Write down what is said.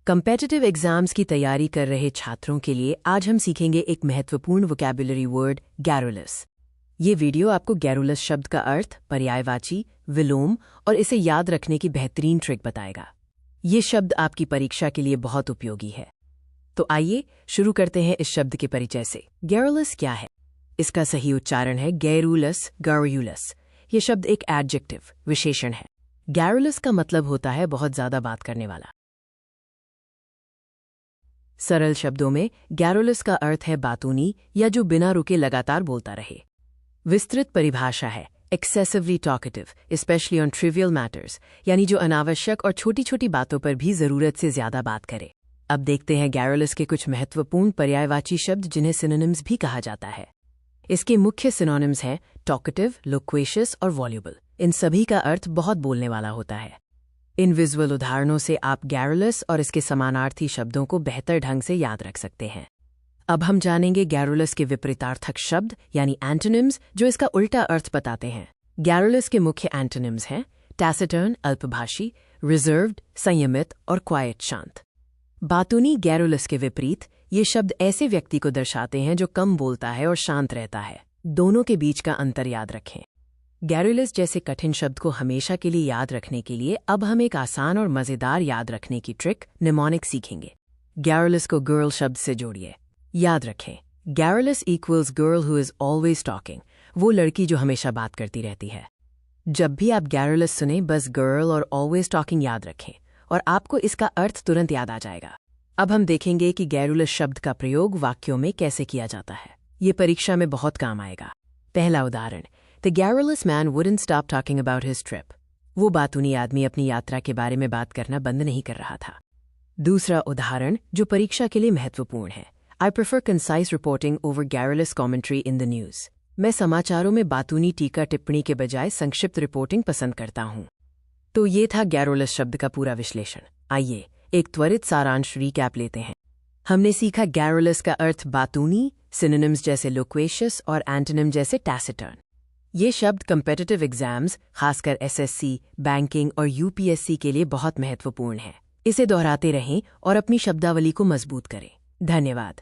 Competitive exams की तैयारी कर रहे छात्रों के लिए आज हम सीखेंगे एक महत्वपूर्ण वोकैबुलरी वर्ड गैरुलस। ये वीडियो आपको गैरुलस शब्द का अर्थ, पर्यायवाची, विलोम और इसे याद रखने की बेहतरीन ट्रिक बताएगा। ये शब्द आपकी परीक्षा के लिए बहुत उपयोगी है। तो आइए शुरू करते हैं इस शब्द के परिचय से। गैरुलस क्या है? इसका सही उच्चारण है गैरुलस, गैरुलस। ये शब्द एक एडजेक्टिव, विशेषण है। गैरुलस का मतलब होता है बहुत ज्यादा बात करने वाला। सरल शब्दों में गैरुलस का अर्थ है बातूनी या जो बिना रुके लगातार बोलता रहे। विस्तृत परिभाषा है excessively talkative, specially on trivial matters, यानी जो अनावश्यक और छोटी छोटी बातों पर भी जरूरत से ज्यादा बात करे। अब देखते हैं गैरुलस के कुछ महत्वपूर्ण पर्यायवाची शब्द जिन्हें सिनोनिम्स भी कहा जाता है। इसके मुख्य सिनोनिम्स हैं टॉकेटिव, लोक्वेशियस और वॉल्यूबल। इन सभी का अर्थ बहुत बोलने वाला होता है। इन विजुअल उदाहरणों से आप गैरुलस और इसके समानार्थी शब्दों को बेहतर ढंग से याद रख सकते हैं। अब हम जानेंगे गैरुलस के विपरीतार्थक शब्द यानी एंटोनिम्स, जो इसका उल्टा अर्थ बताते हैं। गैरुलस के मुख्य एंटोनिम्स हैं टैसिटर्न, अल्पभाषी, रिजर्व्ड, संयमित और क्वाइट, शांत। बातूनी गैरुलस के विपरीत ये शब्द ऐसे व्यक्ति को दर्शाते हैं जो कम बोलता है और शांत रहता है। दोनों के बीच का अंतर याद रखें। गैरुलस जैसे कठिन शब्द को हमेशा के लिए याद रखने के लिए अब हम एक आसान और मजेदार याद रखने की ट्रिक निमोनिक सीखेंगे। गैरुलस को गर्ल शब्द से जोड़िए। याद रखें, garrulous equals girl who is always talking, वो लड़की जो हमेशा बात करती रहती है। जब भी आप गैरुलस सुने बस गर्ल और ऑलवेज टॉकिंग याद रखें और आपको इसका अर्थ तुरंत याद आ जाएगा। अब हम देखेंगे कि गैरुलस शब्द का प्रयोग वाक्यों में कैसे किया जाता है। ये परीक्षा में बहुत काम आएगा। पहला उदाहरण, The garrulous man wouldn't stop talking about his trip. वो बातूनी आदमी अपनी यात्रा के बारे में बात करना बंद नहीं कर रहा था। दूसरा उदाहरण जो परीक्षा के लिए महत्वपूर्ण है, I prefer concise reporting over garrulous commentary in the news. मैं समाचारों में बातूनी टीका टिप्पणी के बजाय संक्षिप्त रिपोर्टिंग पसंद करता हूँ। तो ये था गैरुलस शब्द का पूरा विश्लेषण। आइए एक त्वरित सारांश रिकैप लेते हैं। हमने सीखा गैरुलस का अर्थ बातूनी, सिनोनिम्स जैसे लोक्वेशियस और एंटोनिम जैसे टैसिटर्न। ये शब्द कम्पेटिटिव एग्जाम्स, खासकर एसएससी, बैंकिंग और यूपीएससी के लिए बहुत महत्वपूर्ण है। इसे दोहराते रहें और अपनी शब्दावली को मजबूत करें। धन्यवाद।